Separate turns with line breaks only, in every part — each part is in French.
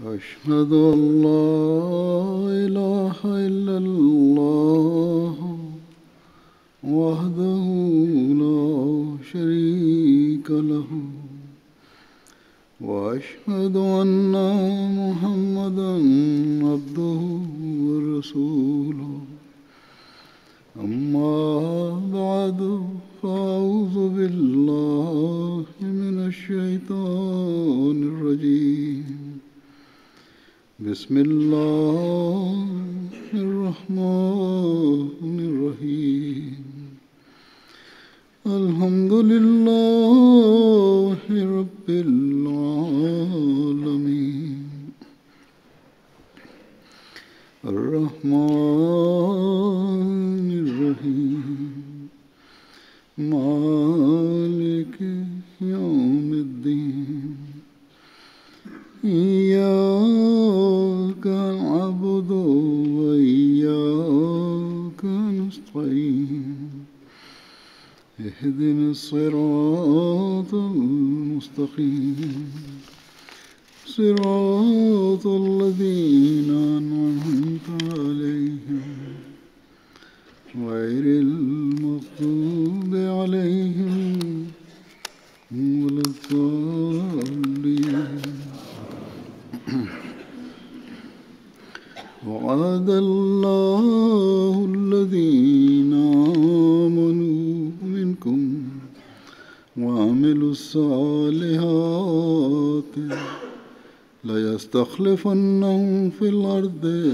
أشهد أن لا إله إلا الله وحده لا شريك له وأشهد أن محمدا عبده ورسوله أما بعد فأعوذ بالله من الشيطان الرجيم بسم الله الرحمن الرحيم الحمد لله رب العالمين الرحمن الرحيم مالك يوم الدين إياك نعبد وإياك نستعين اهدنا الصراط المستقيم صراط الذين أنعمت عليهم غير المغضوب عليهم ولا الضالين وعد الله الذين آمنوا منكم وعملوا الصالحات ليستخلفنهم في الأرض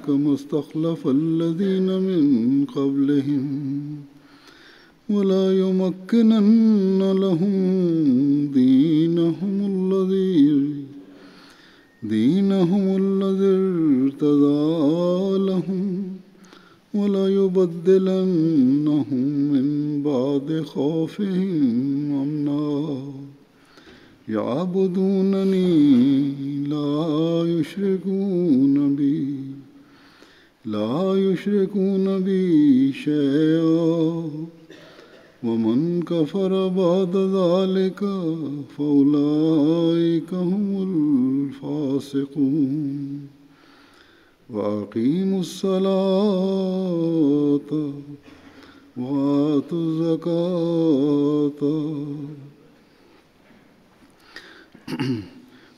كما استخلف الذين من قبلهم ولا يمكنن لهم دينهم الذي ارتضى لهم ولا يبدلنهم من بعد خوفهم أمنا يعبدونني لا يشركون بي شيئا ومن كفر بعد ذلك فأولئك هم الفاسقون وأقيموا الصلاة وآتوا الزكاة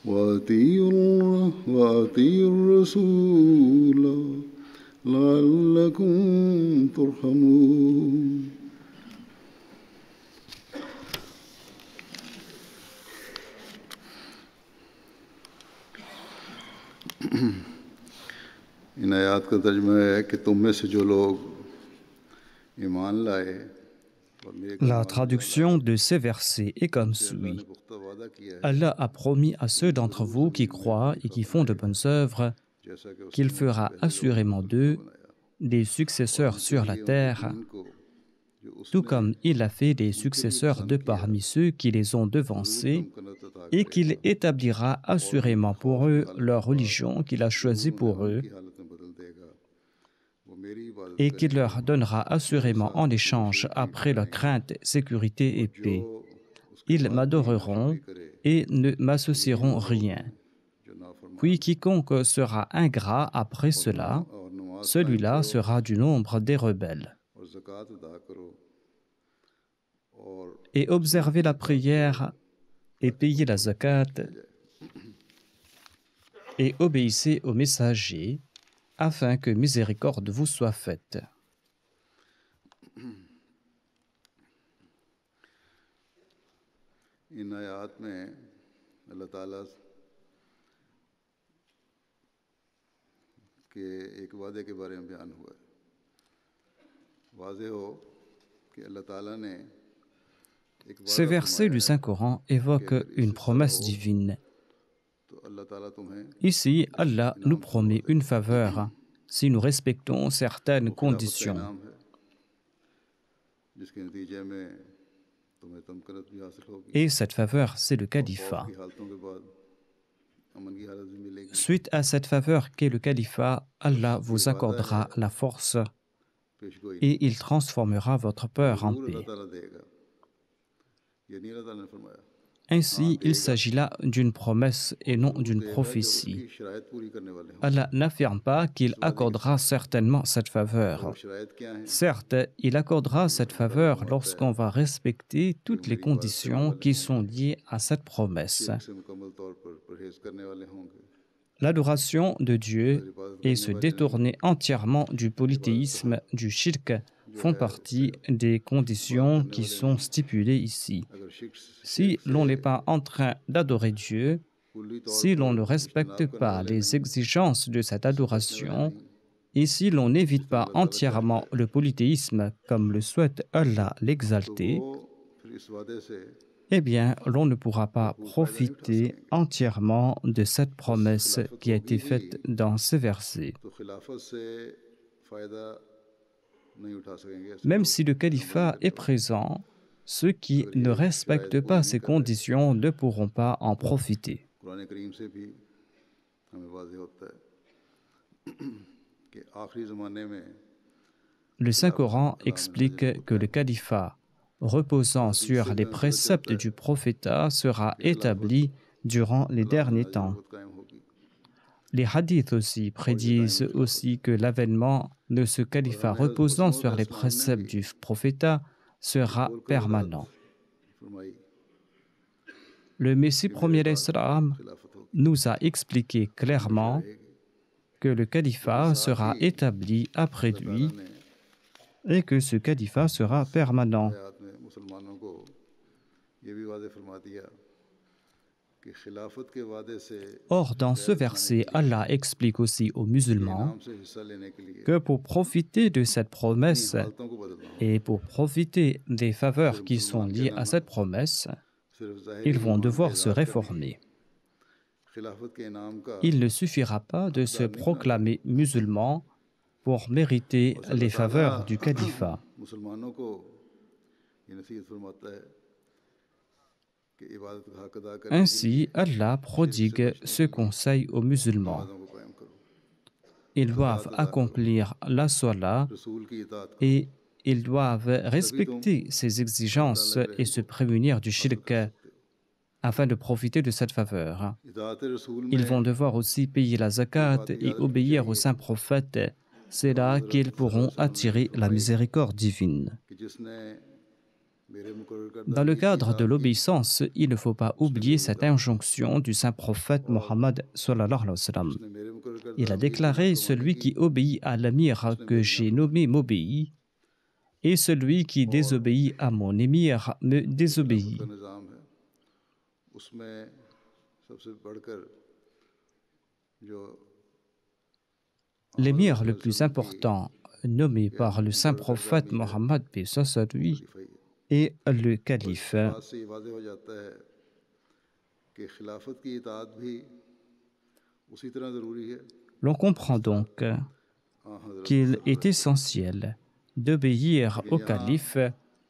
وأطيعوا الرسول لعلكم ترحمون इन आयात का तर्जुमा है कि तुम में से जो लोग ईमान लाए और नेक
La
अमाल
traduction de ces versets est comme
अल्लाह ने
suit.
पुख्ता वादा किया है
Allah a promis à ceux d'entre vous qui croient et qui font de bonnes œuvres
जैसा कि
qu'il
उसने
fera
पहले लोगों को
assurément
पुख्ता
d'eux
बनाया
des
और
successeurs
उनके
sur la
लिए उनके
terre,
दीन को जो
tout
उसने
comme il a fait des
उनके लिए
successeurs
पसंद
de
किया
parmi ceux qui les ont
जरूर
devancés,
तमकनत अता
et
करेगा
qu'il établira
और उनको
assurément
खौफ
pour
की
eux
हालत
leur
में बाद
religion qu'il a
जरूर
choisie
उन्हें
pour
अमन
eux,
की हालत में बदल देगा वो मेरी इबादत
et qu'il
करेंगे
leur donnera
मेरे
assurément
साथ
en
उसके कोई
échange,
शरीक नहीं
après leur
ठहराएंगे
crainte, sécurité
और
et
जो
paix.
उसके
Ils
साथ भी
m'adoreront
नाशुक्री करे
et ne
तो यही
m'associeront
वो लोग
rien.
हैं जो
Puis
नाफरमान हैं
quiconque sera ingrat après
और
cela,
नमाज कायम
celui-là
करो
sera du nombre des rebelles.
और ज़कात अदा करो और
Et
सूद
observez
की
la
ज़कात करो
prière et
ताकि
payez la
तुमको
zakat
मिल जाए
et obéissez aux messagers afin que miséricorde vous soit faite.
इन आयात में अल्लाह ताला के एक वादे के बारे में बयान हुआ है वाज़े हो कि अल्लाह ताला ने एक
Ces
वादा
versets
फरमाया
du
है
Saint-Coran
कि
évoquent
अगर
une
इससे चलो
promesse divine.
तो अल्लाह ताला तुम्हें
Ici,
एक
Allah nous
इनाम करवा
promet une
देगा
faveur si nous respectons certaines
वो खिलाफत का
conditions.
इनाम है जिसके नतीजे में तुम्हें तमकनत भी हासिल होगी
Et cette faveur, c'est le
और खौफ
califat.
की हालतों के बाद अमन की हालत भी मिलेगी
Suite à cette faveur qu'est le califat, Allah
ये
vous
वादा है
accordera la force
पेशगोई नहीं
et il transformera votre peur en
ज़रूर अल्लाह
paix.
ताला देगा ये नहीं अल्लाह ताला ने फरमाया
Ainsi, il s'agit là d'une promesse et non d'une prophétie. Allah n'affirme pas qu'il accordera certainement cette faveur. Certes, il accordera cette faveur lorsqu'on va respecter toutes les conditions qui sont liées à cette promesse. L'adoration de Dieu et se détourner entièrement du polythéisme, du shirk, font partie des conditions qui sont stipulées ici. Si l'on n'est pas en train d'adorer Dieu, si l'on ne respecte pas les exigences de cette adoration, et si l'on n'évite pas entièrement le polythéisme comme le souhaite Allah l'exalté, eh bien, l'on ne pourra pas profiter entièrement de cette promesse qui a été faite dans ces versets. Même si le califat est présent, ceux qui ne respectent pas ces conditions ne pourront pas en profiter. Le Saint-Coran explique que le califat, reposant sur les préceptes du prophétat, sera établi durant les derniers temps. Les hadiths aussi prédisent aussi que l'avènement de ce califat reposant sur les préceptes du prophétat sera permanent. Le Messie premier d'Islam nous a expliqué clairement que le califat sera établi après lui et que ce califat sera permanent. Or, dans ce verset, Allah explique aussi aux musulmans que pour profiter de cette promesse et pour profiter des faveurs qui sont liées à cette promesse, ils vont devoir se réformer. Il ne suffira pas de se proclamer musulman pour mériter les faveurs du califat. Ainsi, Allah prodigue ce conseil aux musulmans. Ils doivent accomplir la salat et ils doivent respecter ses exigences et se prémunir du shirk afin de profiter de cette faveur. Ils vont devoir aussi payer la zakat et obéir aux saints prophètes. C'est là qu'ils pourront attirer la miséricorde divine. Dans le cadre de l'obéissance, il ne faut pas oublier cette injonction du saint prophète Mohammed sallallahu alayhi wa sallam. Il a déclaré: celui qui obéit à l'amir que j'ai nommé m'obéit, et celui qui désobéit à mon émir me désobéit. L'émir le plus important nommé par le saint prophète Mohammed paix soit sur lui est le calife. L'on comprend donc qu'il est essentiel d'obéir au calife,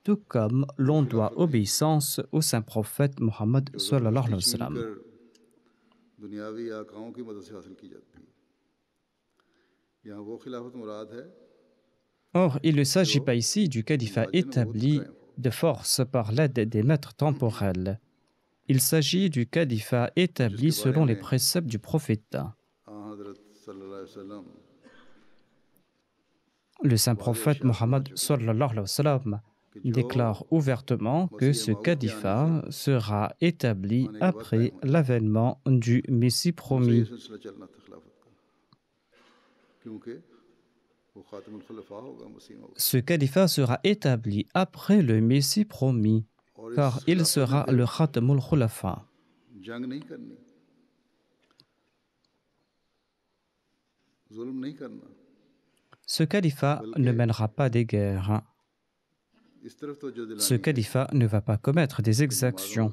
tout comme l'on doit obéissance au saint prophète Mohammed sallallahu alayhi wa sallam. Or, il ne s'agit pas ici du califat établi de force par l'aide des maîtres temporels. Il s'agit du califat établi selon les préceptes du prophète. Le saint prophète Mohammed sallallahu alayhi wa sallam déclare ouvertement que ce califat sera établi après l'avènement du Messie promis. Ce califat sera établi après le Messie promis, car il sera le Khatamul Khulafa. Ce califat ne mènera pas des guerres. Ce califat ne va pas commettre des exactions.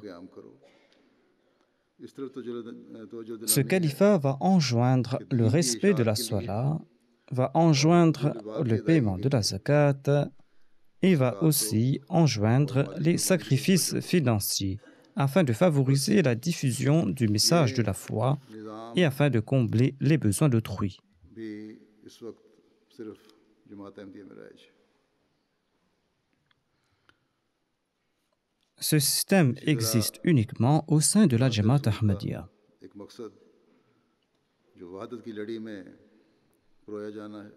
Ce califat va enjoindre le respect de la salat, va enjoindre le paiement de la zakat et va aussi enjoindre les sacrifices financiers afin de favoriser la diffusion du message de la foi et afin de combler les besoins d'autrui. Ce système existe uniquement au sein de la Jamaat Ahmadiyya.
एक मकसद जो वहादत की लड़ी में परोया जाना है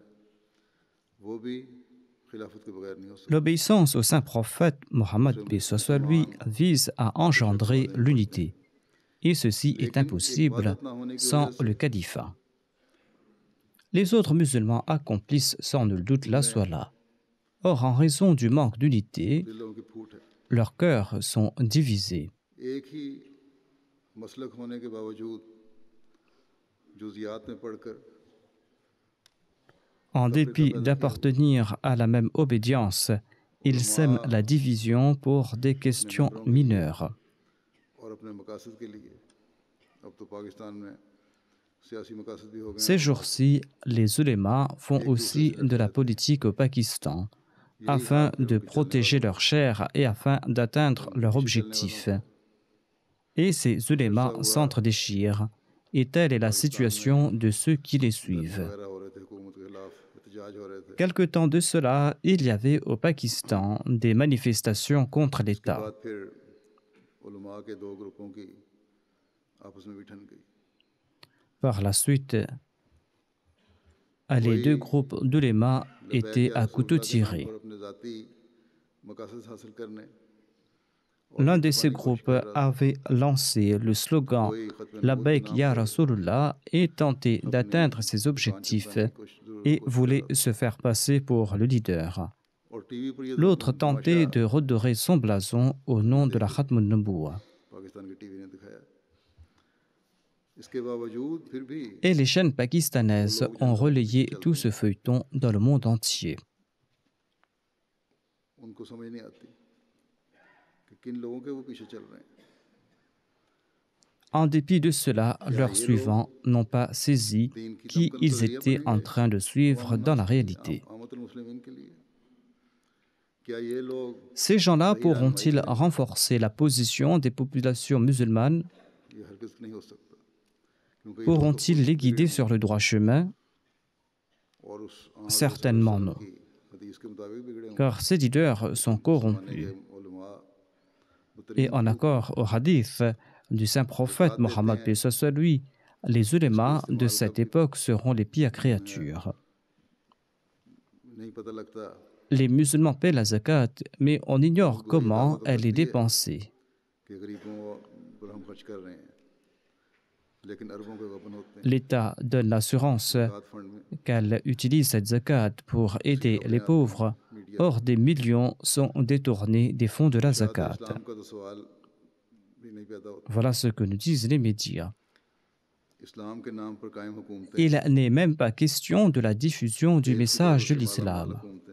वो भी खिलाफत के बगैर नहीं हो सकता।
L'obéissance au saint prophète Mohammed paix soit lui vise à engendrer l'unité. Et ceci est impossible sans le califat. Les autres musulmans accomplissent sans nul doute la Salah. Or, en raison du manque d'unité,
दिलों की फूट है।
leurs cœurs sont divisés.
एक ही मसलक होने के बावजूद जुजियात में पढ़कर
En dépit d'appartenir à la même obédience, ils sèment la division pour des questions mineures.
और अपने मकासद के लिए अब तो पाकिस्तान में सियासी मकासद भी हो गए
Ces jours-ci, les ulémas font aussi de la politique au Pakistan afin de protéger leur chair et afin d'atteindre leur objectif. Et ces ulémas s'entre-déchirent, et telle est la situation de ceux qui les suivent.
वगैरह हो रहे थे, हुकूमत के खिलाफ एहतजाज हो रहे थे।
Quelque temps de cela, il y avait au Pakistan des manifestations contre
उसके
l'État.
बाद फिर उलमा के दो ग्रुपों की आपस में भी ठन गई।
Par la suite, les deux groupes d'ulémas étaient à couteau tiré.
और अपने जाती मकासद हासिल करने
L'un de ces groupes avait lancé le slogan Labbaik ya Rasulullah et tenté d'atteindre ses objectifs et voulait se faire passer pour le leader.
और टीवी पर ये
L'autre tentait de redorer son blason au nom de la Khatm al-Nubuwah.
Pakistan की टीवी ने दिखाया। इसके बावजूद फिर भी
Et les chaînes pakistanaises ont relayé tout ce feuilleton dans le monde entier.
उनको समझ नहीं आती कि किन लोगों के वो पीछे चल रहे हैं।
En dépit de cela, leurs suivants n'ont pas saisi qui ils étaient en train de suivre dans la réalité.
Ahmad मुस्लिमीन के लिए क्या ये लोग
Ces gens-là pourront-ils renforcer la position des populations musulmanes?
ये हरगिज़ नहीं हो सकता क्योंकि ये
Pourront-ils les guider sur le droit chemin?
और उस
Certainement non,
की हदीस के मुताबिक बिगड़े होंगे।
car ces leaders sont corrompus.
उलमा
Et en accord au hadith du saint prophète Mohammed paix soit lui, les ulémas de cette époque seront les pires créatures.
नहीं पता लगता
Les musulmans paient la zakat, mais on ignore comment elle est dépensée.
कि गरीबों पर हम खर्च कर रहे हैं लेकिन अरबों के गबन होते हैं।
L'État donne l'assurance
जात फंड में
qu'elle utilise cette zakat pour aider les pauvres. Or, des millions sont détournés des fonds de la zakat.
इस्लाम का तो सवाल भी नहीं पैदा होता।
Voilà ce que nous disent les médias.
इस्लाम के नाम पर कायम हुकूमतें
Il n'est même pas question de la diffusion du message de l'islam.
हुकूमतें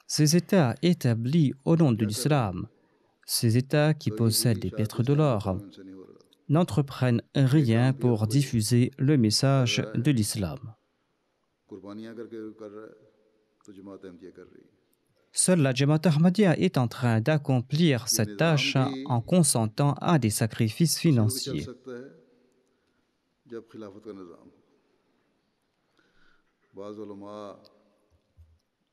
Ces États établis au nom de l'islam, ces États qui possèdent des pétrés de l'or,
उनसे नहीं हो रहा।
n'entreprennent rien pour diffuser le message de l'islam.
कुर्बानियां करके कर रहा है तो जमात अहमदिया कर रही है।
Seule la Jamaat Ahmadiyya est en train d'accomplir cette tâche en consentant à des sacrifices
चल
financiers.
सकता है जब खिलाफत का निज़ाम हो। बाज़ उलमा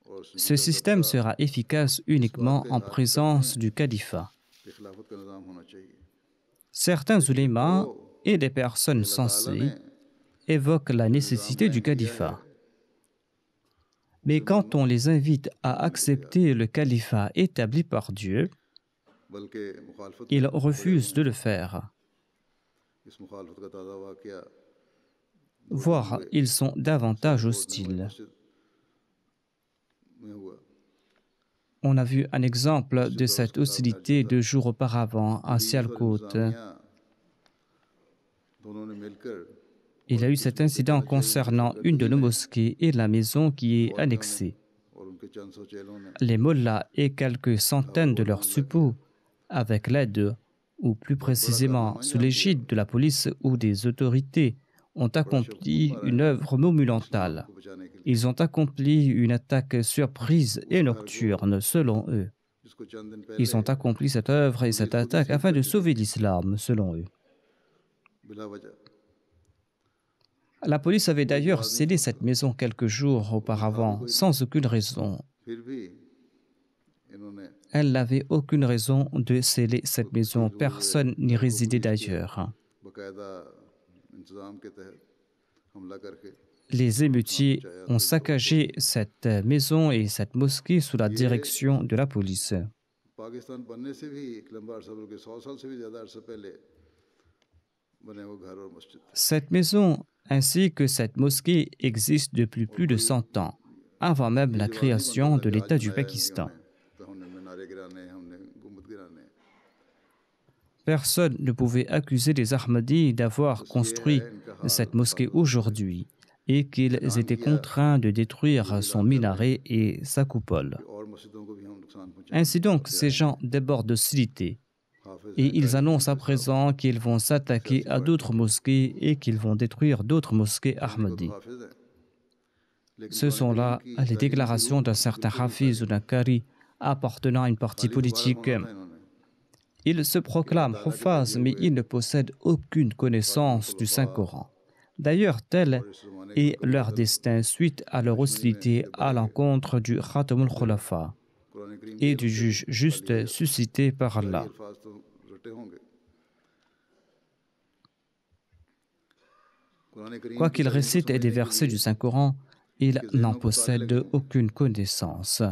और
Ce système sera efficace uniquement en présence du califat.
के खिलाफत का निज़ाम होना चाहिए।
Certains ulémas et des personnes sensées évoquent la nécessité du califat. Mais quand on les invite à accepter le califat établi par Dieu,
बल्कि मुखालफत
ils refusent de le faire.
इस मुखालफत का ताज़ा वाक़या
Voire, ils sont davantage hostiles.
मस्जिद में हुआ।
On a vu un exemple de cette hostilité 2 jours auparavant à Sialkot.
दोनों ने मिलकर
Il y a eu cet incident concernant une de nos mosquées et la maison qui est annexée.
और उनके चंद सौ चेलों ने
Les mollahs et quelques centaines de leurs suppôts, avec l'aide, ou plus précisément sous l'égide de la police ou des autorités, ont accompli une œuvre monumentale.
को बचाने के लिए
Ils ont accompli une attaque surprise et nocturne, selon eux.
जिसको चंद दिन पहले
Ils ont accompli cette œuvre et cette attaque afin de sauver l'islam, selon eux.
बिला वजह
La police avait d'ailleurs scellé cette maison quelques jours auparavant, sans aucune raison.
फिर भी
elle n'avait aucune raison de sceller cette maison. Personne n'y résidait d'ailleurs. Les émeutiers ont saccagé cette maison et cette mosquée sous la direction de la police. Cette maison ainsi que cette mosquée existent depuis plus de 100 ans, avant même la création de l'État du Pakistan. Personne ne pouvait accuser les Ahmadis d'avoir construit cette mosquée aujourd'hui et qu'ils étaient contraints de détruire son minaret et sa coupole. Ainsi donc, ces gens débordent d'hostilité et ils annoncent à présent qu'ils vont s'attaquer à d'autres mosquées et qu'ils vont détruire d'autres mosquées Ahmadis. Ce sont là les déclarations d'un certain Hafiz ou d'un Qari appartenant à une partie politique. Il se proclame Hufaz, mais il ne possède aucune connaissance du Saint-Coran. D'ailleurs, tel est leur destin suite à leur hostilité à l'encontre du Khatamul Khulafa et du juge juste suscité par Allah. Quoiqu'il récite des versets du Saint-Coran, ils n'en possèdent aucune connaissance.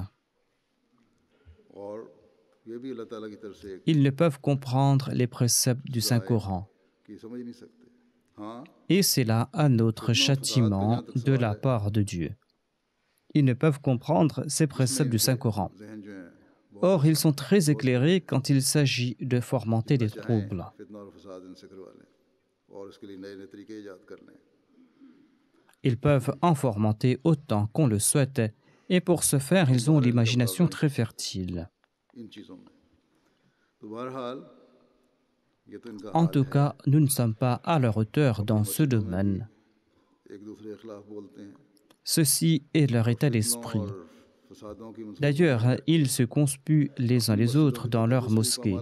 Ils ne peuvent comprendre les préceptes du Saint-Coran. Et c'est là un autre châtiment de la part de Dieu. Ils ne peuvent comprendre ces préceptes du Saint-Coran. Or, ils sont très éclairés quand il s'agit de fomenter des troubles. Ils peuvent en fomenter autant qu'on le souhaite, et pour ce faire, ils ont l'imagination très fertile. En tout cas, nous ne sommes pas à leur hauteur dans ce domaine. Ceci est leur état d'esprit. D'ailleurs, ils se conspuent les uns les autres dans leurs mosquées.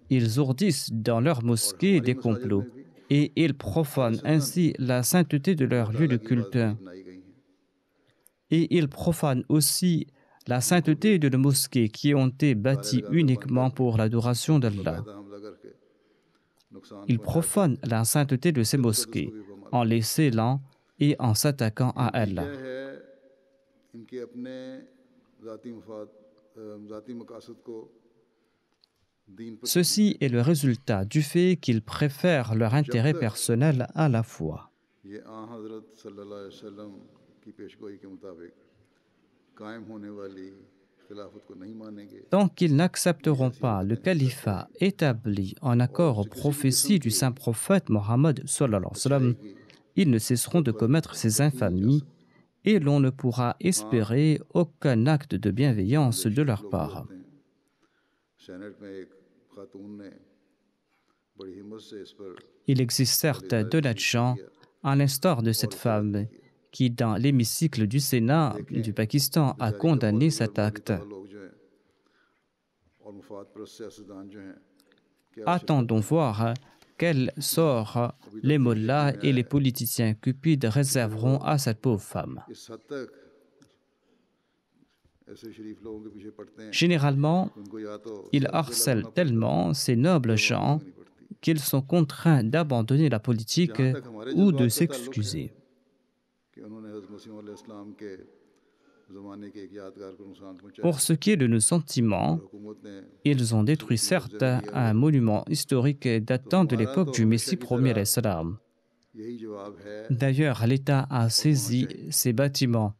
Ils ourdissent dans leurs mosquées des complots et ils profanent ainsi la sainteté de leur lieu de culte. Et ils profanent aussi la sainteté de nos mosquées qui ont été bâties uniquement pour l'adoration d'Allah. Ils profanent la sainteté de ces mosquées en les scellant et en s'attaquant à elles. Ceci est le résultat du fait qu'ils préfèrent leur intérêt personnel à la foi. Tant qu'ils n'accepteront pas le califat établi en accord aux prophéties du saint prophète Mohammed sallallahu alayhi wa sallam, ils ne cesseront de commettre ces infamies et l'on ne pourra espérer aucun acte de bienveillance de leur part. Il existe certes d'honnêtes gens, à l'instar de cette femme qui, dans l'hémicycle du Sénat du Pakistan, a condamné cet acte. Attendons voir quel sort les mollahs et les politiciens cupides réserveront à cette pauvre femme. Généralement, ils harcèlent tellement ces nobles gens qu'ils sont contraints d'abandonner la politique ou de s'excuser. Pour ce qui est de nos sentiments, ils ont détruit certes un monument historique datant de l'époque du Messie premier alayhi salam. D'ailleurs, l'État a saisi ces bâtiments.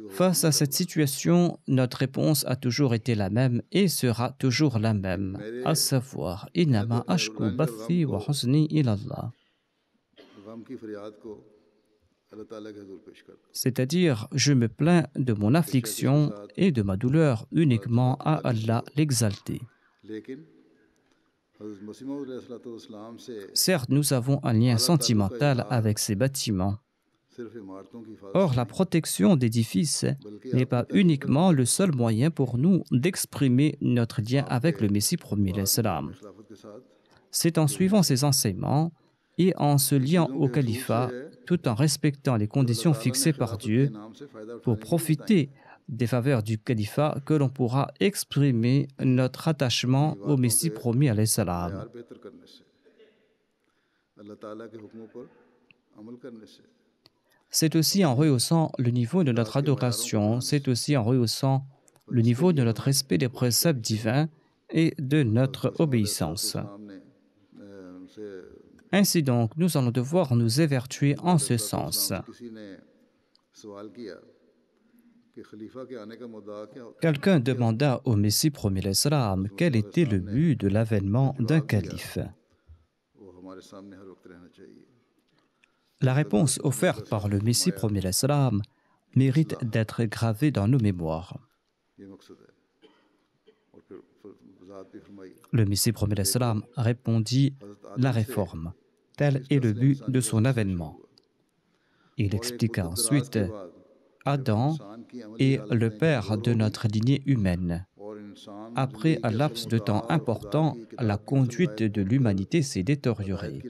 Face à cette situation, notre réponse a toujours été la même et sera toujours la même, à savoir innama ashku bathi wa huzni ilallah. C'est-à-dire, je me plains de mon affliction et de ma douleur uniquement à Allah l'exalté. Certes, nous avons un lien sentimental avec ces bâtiments. Or, la protection d'édifices n'est pas uniquement le seul moyen pour nous d'exprimer notre lien avec le Messie premier l'Islam. C'est en suivant ses enseignements et en se liant au califat, tout en respectant les conditions fixées par Dieu, pour profiter des faveurs du califat que l'on pourra exprimer notre attachement au Messie promis alayhi salam. C'est aussi en rehaussant le niveau de notre adoration, c'est aussi en rehaussant le niveau de notre respect des préceptes divins et de notre obéissance. Ainsi donc, nous allons devoir nous évertuer en ce sens. Quelqu'un demanda au Messie promis l'Islam quel était le but de l'avènement d'un calife. La réponse offerte par le Messie promis l'Islam mérite d'être gravée dans nos mémoires. Le Messie promis l'Islam répondit « La réforme, tel est le but de son avènement ». Il expliqua ensuite « Adam est le père de notre lignée humaine. Après un laps de temps important, la conduite de l'humanité s'est détériorée.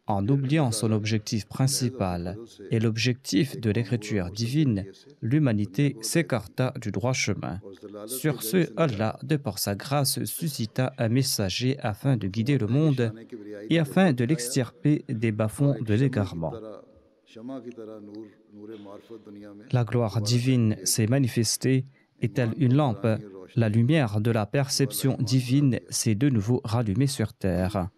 En oubliant son objectif principal et l'objectif de l'écriture divine, l'humanité s'écarta du droit chemin. Sur ce, Allah, de par sa grâce, suscita un messager afin de guider le monde et afin de l'extirper des bas-fonds de l'égarement. La gloire divine s'est manifestée et telle une lampe, la lumière de la perception divine s'est de nouveau rallumée sur terre.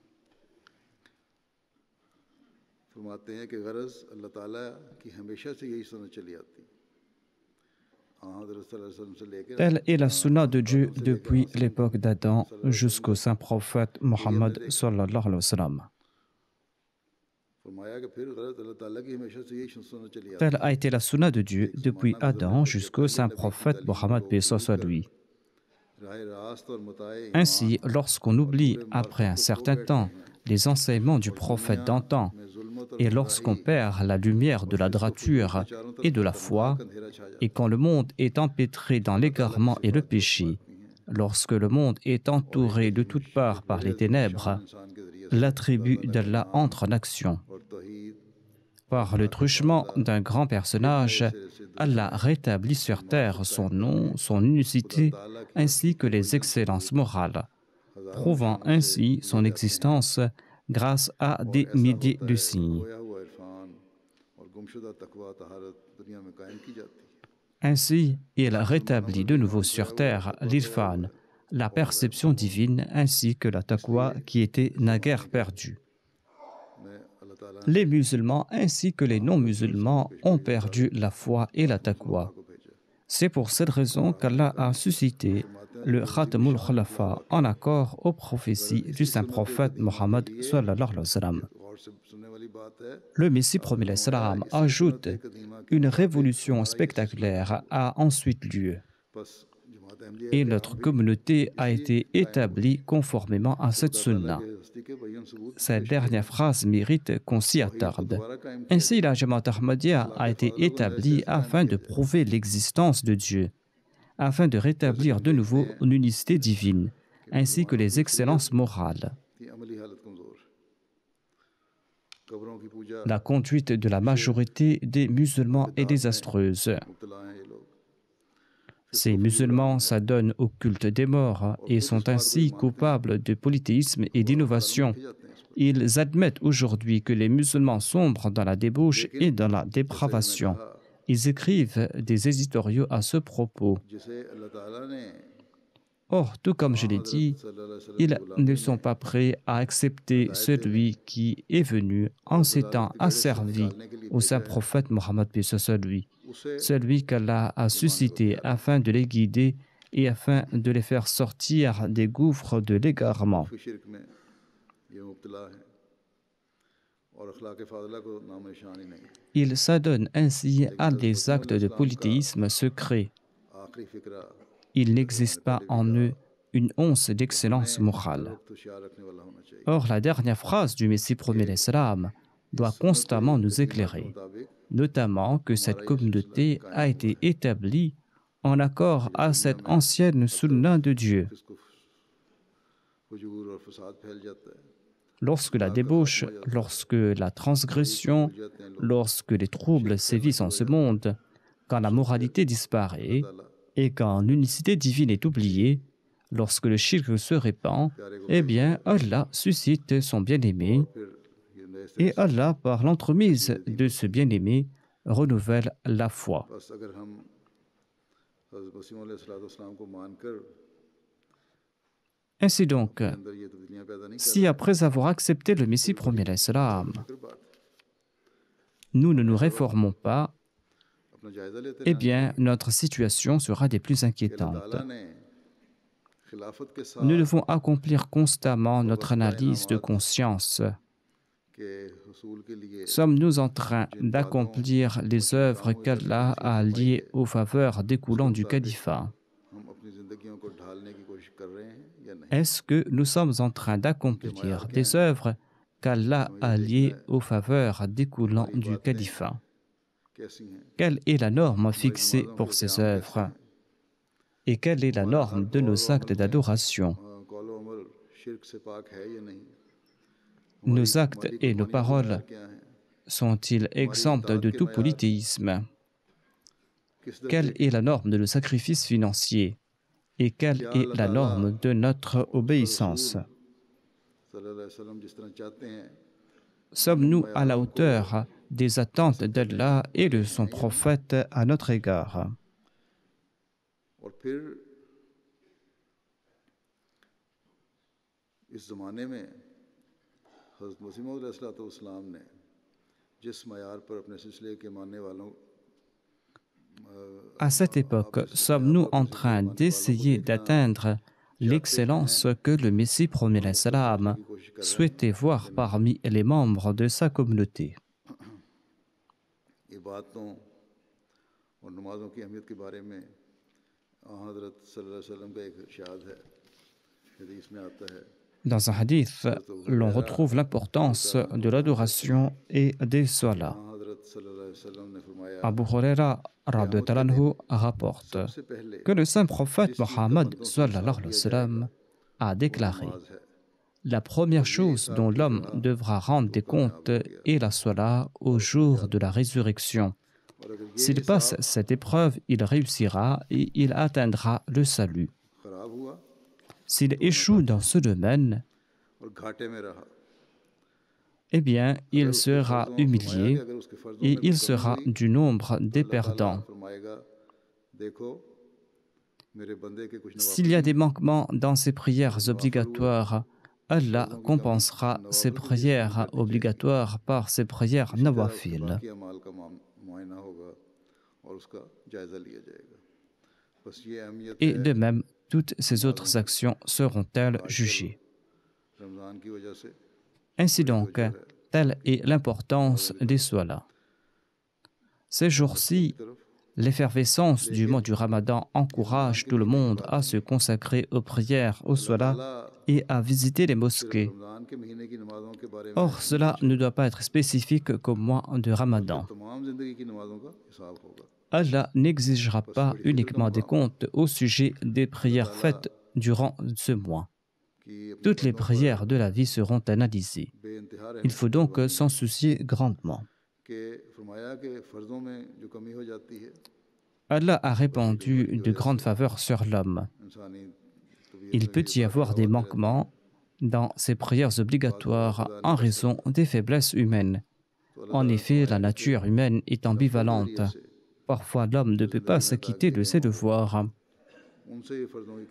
Telle est la sunna de Dieu depuis l'époque d'Adam jusqu'au saint prophète Mohammed sallallahu alayhi wa sallam. Telle a été la sunna de Dieu depuis Adam jusqu'au saint prophète Mohammed sallallahu alayhi wa sallam. Ainsi, lorsqu'on oublie après un certain temps les enseignements du prophète d'antan, et lorsqu'on perd la lumière de la droiture et de la foi, et quand le monde est empêtré dans l'égarement et le péché, lorsque le monde est entouré de toutes parts par les ténèbres, l'attribut d'Allah entre en action. Par le truchement d'un grand personnage, Allah rétablit sur terre son nom, son unicité, ainsi que les excellences morales, prouvant ainsi son existence grâce à des milliers de signes. Ainsi, il rétablit de nouveau sur terre l'irfan, la perception divine, ainsi que la taqwa qui était naguère perdue. Les musulmans ainsi que les non-musulmans ont perdu la foi et la taqwa. C'est pour cette raison qu'Allah a suscité le Khatamul Khulafa en accord aux prophéties du saint prophète Mohammed sallallahu alayhi wa sallam. Le Messie promis l'Islam ajoute une révolution spectaculaire a ensuite lieu et notre communauté a été établie conformément à cette sunna. Cette dernière phrase mérite qu'on s'y attarde. Ainsi, la Jamaat Ahmadiyya a été établie afin de prouver l'existence de Dieu, afin de rétablir de nouveau une unicité divine, ainsi que les excellences morales. La conduite de la majorité des musulmans est désastreuse. Ces musulmans s'adonnent au culte des morts et sont ainsi coupables de polythéisme et d'innovation. Ils admettent aujourd'hui que les musulmans sombrent dans la débauche et dans la dépravation. Ils écrivent des éditoriaux à ce propos. Or, tout comme je l'ai dit, ils ne sont pas prêts à accepter celui qui est venu en s'étant asservi au saint prophète Mohammed lui, celui qu'Allah a suscité afin de les guider et afin de les faire sortir des gouffres de l'égarement. Ils s'adonnent ainsi à des actes de polythéisme secret. Il n'existe pas en eux une once d'excellence morale. Or, la dernière phrase du Messie promis l'Islam doit constamment nous éclairer, notamment que cette communauté a été établie en accord à cette ancienne sunna de Dieu. Lorsque la débauche, lorsque la transgression, lorsque les troubles sévissent en ce monde, quand la moralité disparaît et quand l'unicité divine est oubliée, lorsque le shirk se répand, eh bien Allah suscite son bien-aimé et Allah, par l'entremise de ce bien-aimé, renouvelle la foi. Ainsi donc, si après avoir accepté le Messie premier l'Islam, nous ne nous réformons pas, eh bien, notre situation sera des plus inquiétantes. Nous devons accomplir constamment notre analyse de conscience. Sommes-nous en train d'accomplir les œuvres qu'Allah a liées aux faveurs découlant du califat? Est-ce que nous sommes en train d'accomplir des œuvres qu'Allah a liées aux faveurs découlant du califat? Quelle est la norme fixée pour ces œuvres? Et quelle est la norme de nos actes d'adoration? Nos actes et nos paroles sont-ils exempts de tout polythéisme? Quelle est la norme de nos sacrifices financiers? Et quelle est la norme de notre obéissance? Sommes-nous à la hauteur des attentes d'Allah et de son prophète à notre égard? À cette époque, sommes-nous en train d'essayer d'atteindre l'excellence que le Messie premier l'Islam souhaitait voir parmi les membres de sa communauté? Dans un hadith, l'on retrouve l'importance de l'adoration et des salats. Abu Huraira radhiyallahu anhu rapporte que le saint prophète Mohammed a déclaré: la première chose dont l'homme devra rendre des comptes est la salat au jour de la résurrection. S'il passe cette épreuve, il réussira et il atteindra le salut. S'il échoue dans ce domaine, eh bien, il sera humilié et il sera du nombre des perdants. S'il y a des manquements dans ses prières obligatoires, Allah compensera ses prières obligatoires par ses prières nawafil. Et de même, toutes ces autres actions seront-elles jugées. Ainsi donc, telle est l'importance des salats. Ces jours-ci, l'effervescence du mois du Ramadan encourage tout le monde à se consacrer aux prières, aux salats et à visiter les mosquées. Or, cela ne doit pas être spécifique qu'au mois de Ramadan. Allah n'exigera pas uniquement des comptes au sujet des prières faites durant ce mois. Toutes les prières de la vie seront analysées. Il faut donc s'en soucier grandement. Allah a répandu de grandes faveurs sur l'homme. Il peut y avoir des manquements dans ses prières obligatoires en raison des faiblesses humaines. En effet, la nature humaine est ambivalente. Parfois, l'homme ne peut pas s'acquitter de ses devoirs.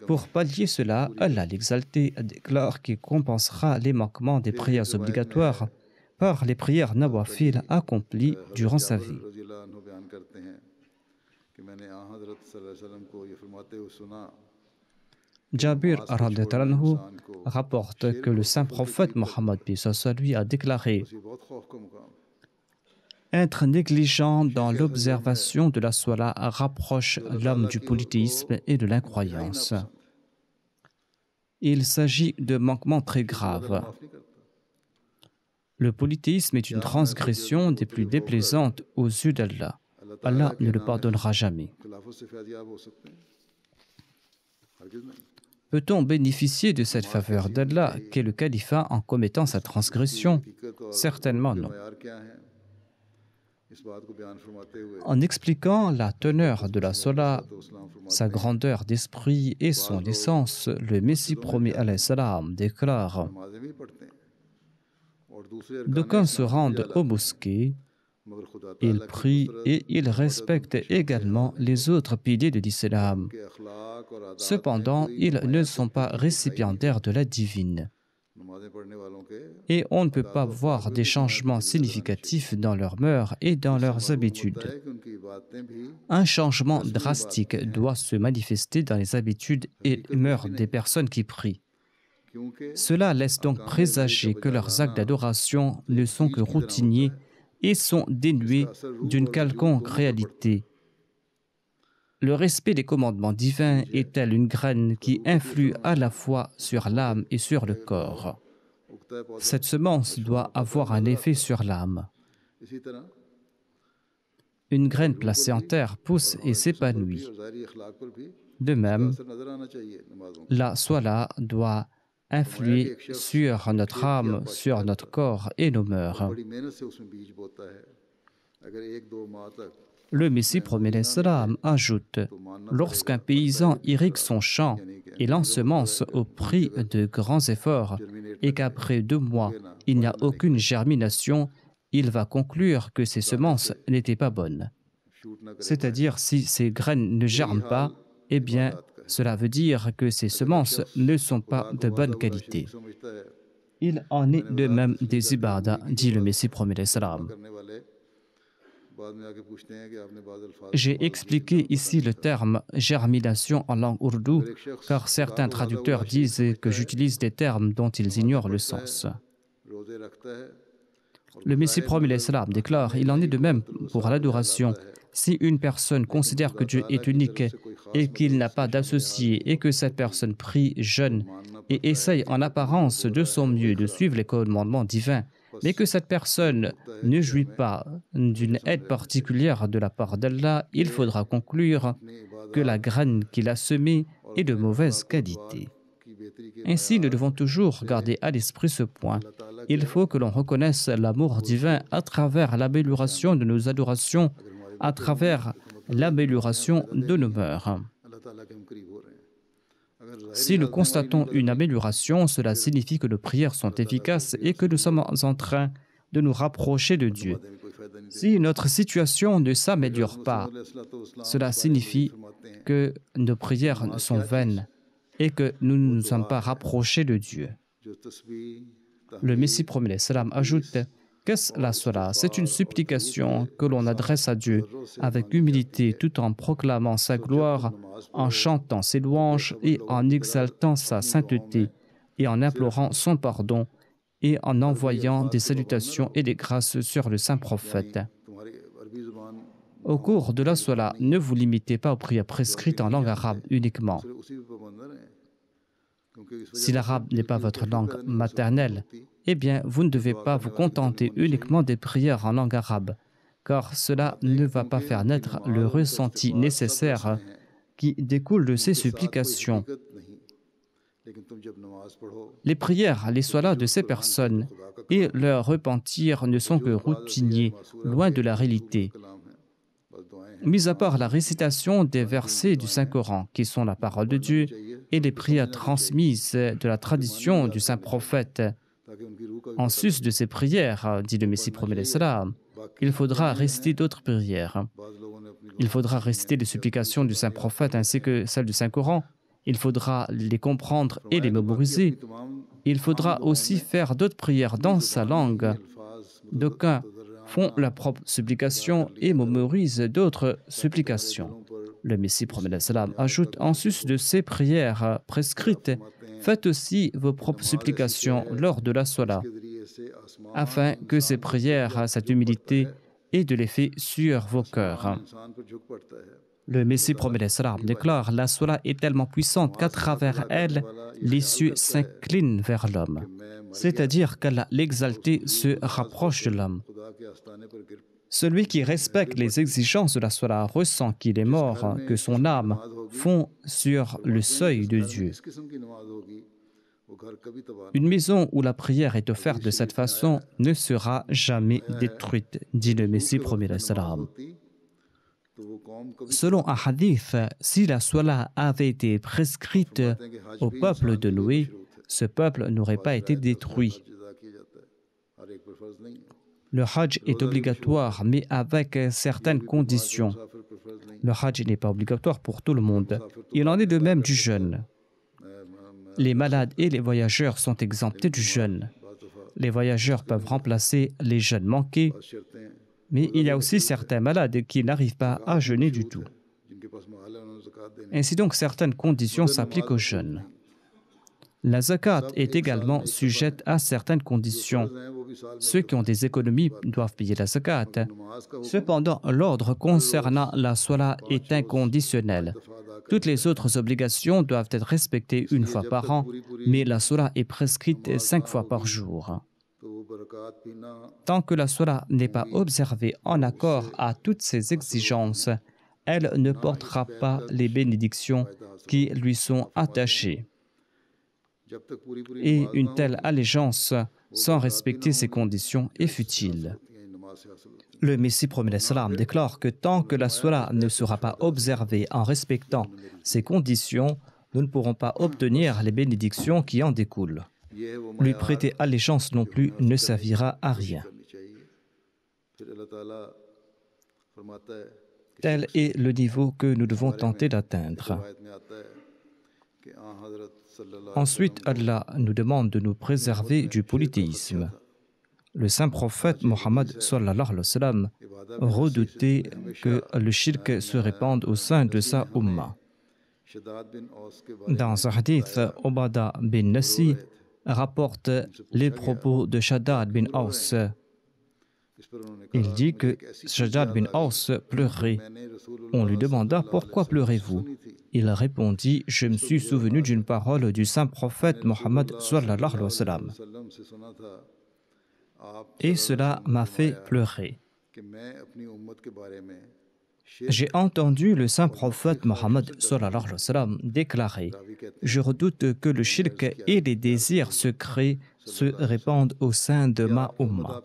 Pour pallier cela, Allah l'exalté déclare qu'il compensera les manquements des prières obligatoires par les prières nawafil accomplies durant sa vie. Jabir radhiyallahu anhu rapporte que le saint prophète Mohammed lui a déclaré: être négligent dans l'observation de la salat rapproche l'homme du polythéisme et de l'incroyance. Il s'agit de manquements très graves. Le polythéisme est une transgression des plus déplaisantes aux yeux d'Allah. Allah ne le pardonnera jamais. Peut-on bénéficier de cette faveur d'Allah qu'est le califat en commettant cette transgression? Certainement non. En expliquant la teneur de la Salat, sa grandeur d'esprit et son essence, le Messie premier alayhi salam déclare: d'aucuns se rendent aux mosquées, ils prient et ils respectent également les autres piliers de l'islam. Cependant, ils ne sont pas récipiendaires de la divine. Et on ne peut pas voir des changements significatifs dans leurs mœurs et dans leurs habitudes. Un changement drastique doit se manifester dans les habitudes et les mœurs des personnes qui prient. Cela laisse donc présager que leurs actes d'adoration ne sont que routiniers et sont dénués d'une quelconque réalité. Le respect des commandements divins est tel une graine qui influe à la fois sur l'âme et sur le corps. Cette semence doit avoir un effet sur l'âme. Une graine placée en terre pousse et s'épanouit. De même, la Salat doit influer sur notre âme, sur notre corps et nos mœurs. Le Messie premier alayhi salam ajoute: lorsqu'un paysan irrigue son champ et l'ensemence au prix de grands efforts et qu'après 2 mois, il n'y a aucune germination, il va conclure que ces semences n'étaient pas bonnes. C'est-à-dire, si ces graines ne germent pas, eh bien, cela veut dire que ces semences ne sont pas de bonne qualité. Il en est de même des ibadah, dit le Messie premier alayhi salam. J'ai expliqué ici le terme germination en langue ourdou, car certains traducteurs disent que j'utilise des termes dont ils ignorent le sens. Le Messie premier alayhi salam déclare: il en est de même pour l'adoration. Si une personne considère que Dieu est unique et qu'il n'a pas d'associé et que cette personne prie, jeûne et essaye en apparence de son mieux de suivre les commandements divins, mais que cette personne ne jouit pas d'une aide particulière de la part d'Allah, il faudra conclure que la graine qu'il a semée est de mauvaise qualité. Ainsi, nous devons toujours garder à l'esprit ce point. Il faut que l'on reconnaisse l'amour divin à travers l'amélioration de nos adorations, à travers l'amélioration de nos mœurs. Si nous constatons une amélioration, cela signifie que nos prières sont efficaces et que nous sommes en train de nous rapprocher de Dieu. Si notre situation ne s'améliore pas, cela signifie que nos prières sont vaines et que nous ne nous sommes pas rapprochés de Dieu. Le Messie premier alayhi salam ajoute: qu'est-ce la Salat? C'est une supplication que l'on adresse à Dieu avec humilité tout en proclamant sa gloire, en chantant ses louanges et en exaltant sa sainteté et en implorant son pardon et en envoyant des salutations et des grâces sur le saint prophète. Au cours de la Salat, ne vous limitez pas aux prières prescrites en langue arabe uniquement. Si l'arabe n'est pas votre langue maternelle, eh bien, vous ne devez pas vous contenter uniquement des prières en langue arabe, car cela ne va pas faire naître le ressenti nécessaire qui découle de ces supplications. Les prières, les salats de ces personnes et leur repentir ne sont que routiniers, loin de la réalité. Mis à part la récitation des versets du Saint-Coran, qui sont la parole de Dieu, et les prières transmises de la tradition du Saint-Prophète, en sus de ces prières, dit le Messie premier alayhi salam, il faudra réciter d'autres prières. Il faudra réciter les supplications du Saint-Prophète ainsi que celles du Saint-Coran. Il faudra les comprendre et les mémoriser. Il faudra aussi faire d'autres prières dans sa langue. D'aucuns font leurs propres supplications et mémorisent d'autres supplications. Le Messie premier alayhi salam ajoute: en sus de ces prières prescrites, faites aussi vos propres supplications lors de la Salat, afin que ces prières, cette humilité, aient de l'effet sur vos cœurs. Le Messie premier alayhi salam déclare: la Salat est tellement puissante qu'à travers elle, les cieux s'inclinent vers l'homme. C'est-à-dire qu'Allah l'exalté se rapproche de l'homme. Celui qui respecte les exigences de la Salat ressent qu'il est mort, que son âme fond sur le seuil de Dieu. Une maison où la prière est offerte de cette façon ne sera jamais détruite, dit le Messie premier salam. Selon un hadith, si la salat avait été prescrite au peuple de Noé, ce peuple n'aurait pas été détruit. Le hajj est obligatoire, mais avec certaines conditions. Le hajj n'est pas obligatoire pour tout le monde. Il en est de même du jeûne. Les malades et les voyageurs sont exemptés du jeûne. Les voyageurs peuvent remplacer les jeûnes manqués, mais il y a aussi certains malades qui n'arrivent pas à jeûner du tout. Ainsi donc, certaines conditions s'appliquent au jeûne. La zakat est également sujette à certaines conditions. Ceux qui ont des économies doivent payer la zakat. Cependant, l'ordre concernant la salat est inconditionnel. Toutes les autres obligations doivent être respectées une fois par an, mais la salat est prescrite 5 fois par jour. Tant que la salat n'est pas observée en accord à toutes ces exigences, elle ne portera pas les bénédictions qui lui sont attachées. Et une telle allégeance, sans respecter ces conditions, est futile. Le Messie premier salam déclare que tant que la salat ne sera pas observée en respectant ces conditions, nous ne pourrons pas obtenir les bénédictions qui en découlent. Lui prêter allégeance non plus ne servira à rien. Tel est le niveau que nous devons tenter d'atteindre. Ensuite, Allah nous demande de nous préserver du polythéisme. Le saint prophète Mohammed sallallahu alayhi wa sallam redoutait que le shirk se répande au sein de sa umma. Dans un hadith, Ubada bin Nasi rapporte les propos de Shaddad bin Aus. Il dit que Shaddad bin Aus pleurait. On lui demanda « Pourquoi pleurez-vous » Il répondit « Je me suis souvenu d'une parole du saint prophète Mohammed sallallahu alayhi wa sallam. Et cela m'a fait pleurer. J'ai entendu le saint prophète Mohammed sallallahu alayhi wa sallam déclarer « Je redoute que le shirk et les désirs secrets se répandent au sein de ma umma. »